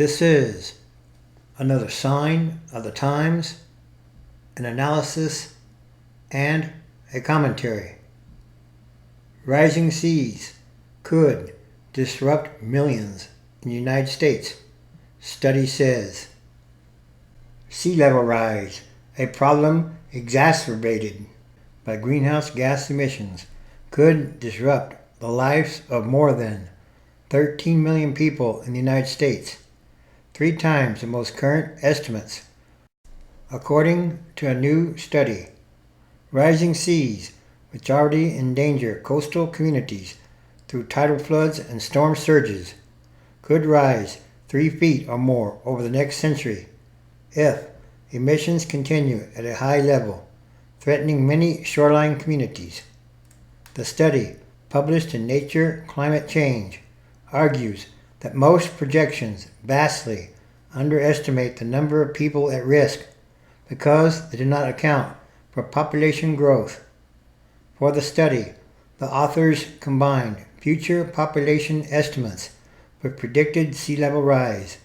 This is another sign of the times, an analysis, and a commentary. Rising seas could disrupt millions in the United States, study says. Sea level rise, a problem exacerbated by greenhouse gas emissions, could disrupt the lives of more than 13 million people in the United States, 3 times the most current estimates. According to a new study, rising seas, which already endanger coastal communities through tidal floods and storm surges, could rise 3 feet or more over the next century if emissions continue at a high level, threatening many shoreline communities. The study, published in Nature Climate Change, argues that most projections vastly underestimate the number of people at risk because they do not account for population growth. For the study, the authors combined future population estimates with predicted sea level rise,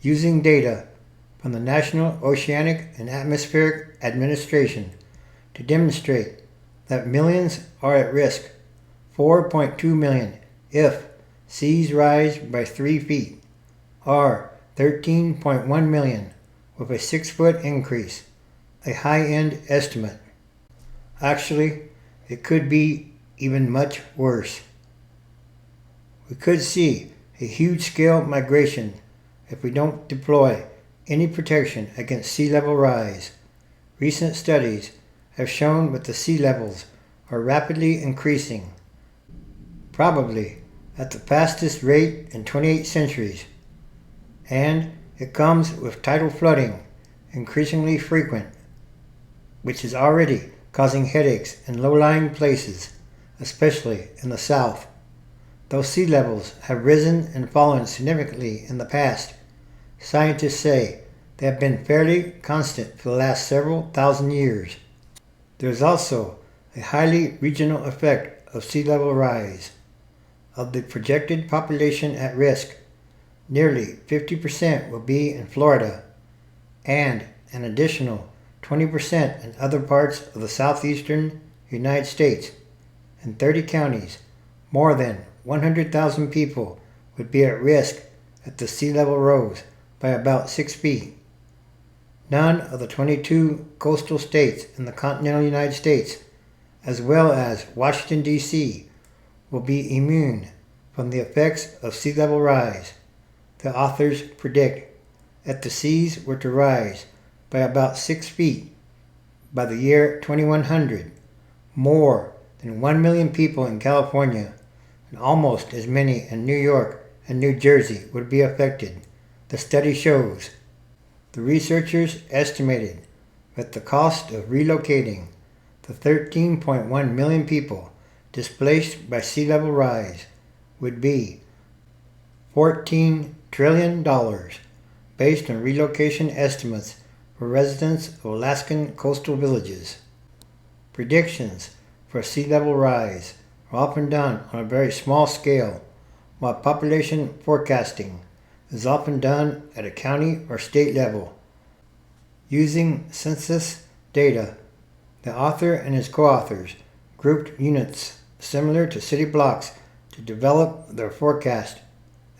using data from the National Oceanic and Atmospheric Administration to demonstrate that millions are at risk, 4.2 million if seas rise by 3 feet, or 13.1 million with a 6-foot increase, a high-end estimate. Actually, it could be even much worse. We could see a huge-scale migration if we don't deploy any protection against sea level rise. Recent studies have shown that the sea levels are rapidly increasing, probably at the fastest rate in 28 centuries, and it comes with tidal flooding increasingly frequent, which is already causing headaches in low-lying places, especially in the south. Though sea levels have risen and fallen significantly in the past, scientists say they have been fairly constant for the last several thousand years. There is also a highly regional effect of sea level rise. Of the projected population at risk, nearly 50% will be in Florida, and an additional 20% in other parts of the southeastern United States. In 30 counties, more than 100,000 people would be at risk if the sea level rose by about 6 feet. None of the 22 coastal states in the continental United States, as well as Washington, D.C., will be immune from the effects of sea level rise. The authors predict that the seas were to rise by about 6 feet by the year 2100. More than 1 million people in California and almost as many in New York and New Jersey would be affected, the study shows. The researchers estimated that the cost of relocating the 13.1 million people displaced by sea level rise would be $14 trillion, based on relocation estimates for residents of Alaskan coastal villages. Predictions for sea level rise are often done on a very small scale, while population forecasting is often done at a county or state level. Using census data, the author and his co-authors grouped units similar to city blocks to develop their forecast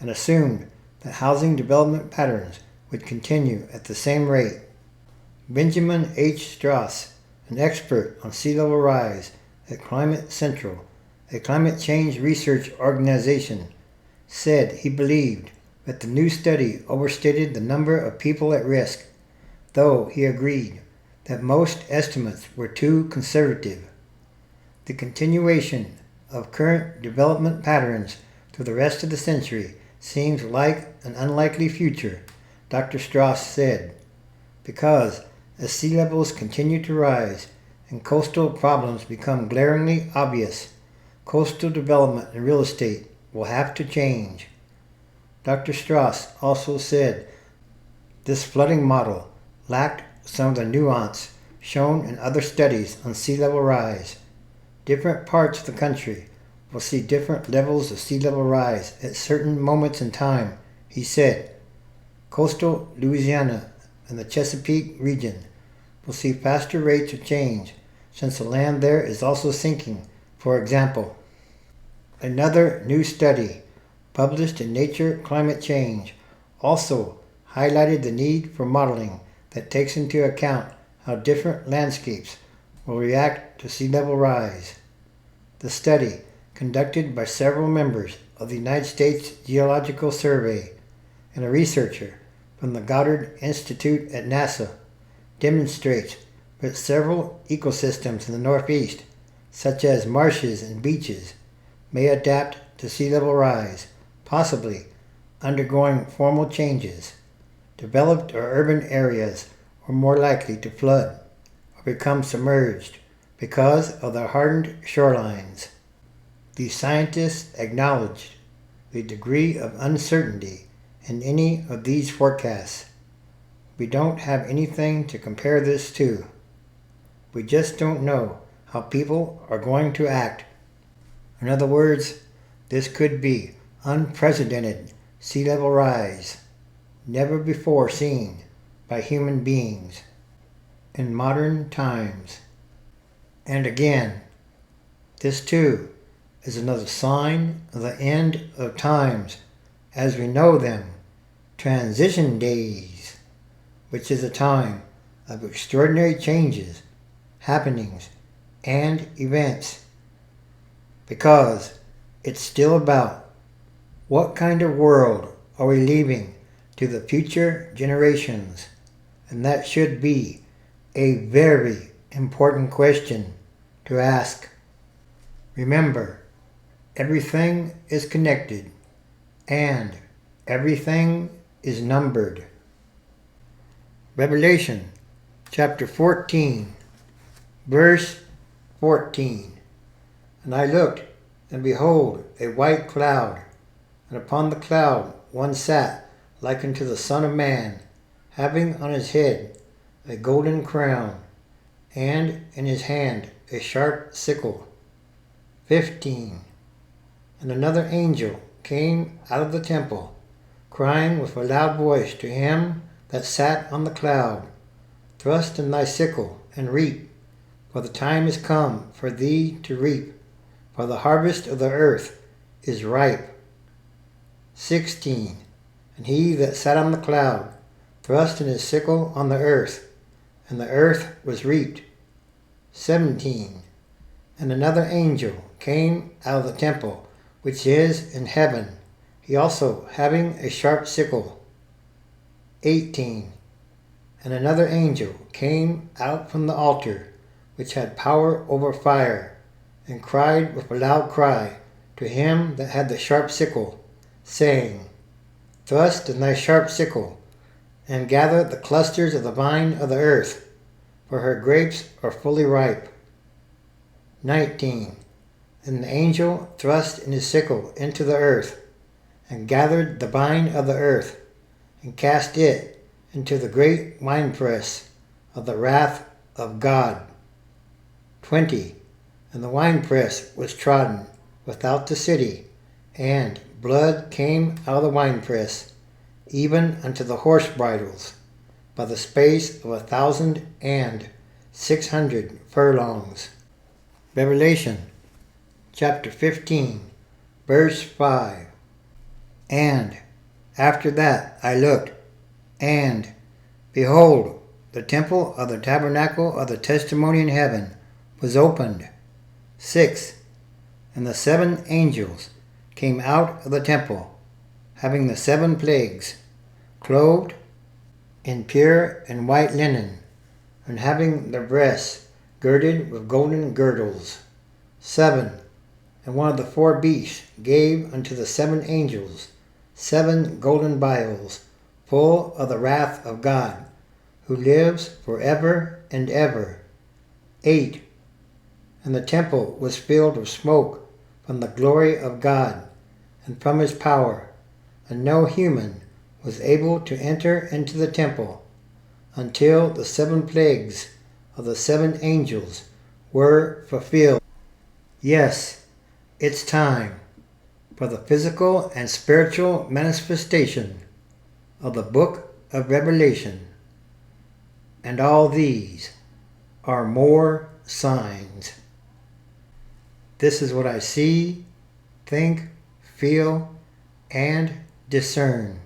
and assumed that housing development patterns would continue at the same rate. Benjamin H. Strauss, an expert on sea level rise at Climate Central, a climate change research organization, said he believed that the new study overstated the number of people at risk, though he agreed that most estimates were too conservative. The continuation of current development patterns through the rest of the century seems like an unlikely future, Dr. Strauss said, because as sea levels continue to rise and coastal problems become glaringly obvious, coastal development and real estate will have to change. Dr. Strauss also said this flooding model lacked some of the nuance shown in other studies on sea level rise. Different parts of the country will see different levels of sea level rise at certain moments in time, he said. coastal Louisiana and the Chesapeake region will see faster rates of change since the land there is also sinking, for example. Another new study published in Nature Climate Change also highlighted the need for modeling that takes into account how different landscapes will react to sea level rise. The study, conducted by several members of the United States Geological Survey and a researcher from the Goddard Institute at NASA, demonstrates that several ecosystems in the Northeast, such as marshes and beaches, may adapt to sea level rise, possibly undergoing formal changes. Developed or urban areas are more likely to flood or become submerged because of their hardened shorelines. The scientists acknowledged the degree of uncertainty in any of these forecasts. We don't have anything to compare this to. We just don't know how people are going to act. In other words, this could be unprecedented sea level rise, never before seen by human beings in modern times. And again, this too is another sign of the end of times as we know them, transition days, which is a time of extraordinary changes, happenings, and events, because it's still about what kind of world are we leaving to the future generations, and that should be a very important question to ask. Remember, everything is connected and everything is numbered. Revelation chapter 14, verse 14. And I looked, and behold, a white cloud, and upon the cloud one sat like unto the Son of Man, having on his head a golden crown, and in his hand a sharp sickle. 15. And another angel came out of the temple, crying with a loud voice to him that sat on the cloud, Thrust in thy sickle, and reap, for the time is come for thee to reap, for the harvest of the earth is ripe. 16. And he that sat on the cloud thrust in his sickle on the earth, and the earth was reaped. 17. And another angel came out of the temple which is in heaven, he also having a sharp sickle. 18. And another angel came out from the altar which had power over fire, and cried with a loud cry to him that had the sharp sickle, saying, Thrust in thy sharp sickle, and gather the clusters of the vine of the earth, for her grapes are fully ripe. 19. And the angel thrust in his sickle into the earth, and gathered the vine of the earth, and cast it into the great winepress of the wrath of God. 20. And the winepress was trodden without the city, and blood came out of the winepress, even unto the horse bridles, by the space of 1,600 furlongs. Revelation chapter 15, verse 5. And after that I looked, and behold, the temple of the tabernacle of the testimony in heaven was opened. 6. And the 7 angels came out of the temple, having the 7 plagues, clothed in pure and white linen, and having their breasts girded with golden girdles. 7. And one of the 4 beasts gave unto the 7 angels 7 golden vials, full of the wrath of God, who lives forever and ever. 8. And the temple was filled with smoke from the glory of God, and from his power, and no human was able to enter into the temple, until the 7 plagues of the 7 angels were fulfilled. Yes, it's time for the physical and spiritual manifestation of the book of Revelation, and all these are more signs. This is what I see, think, feel, and discern.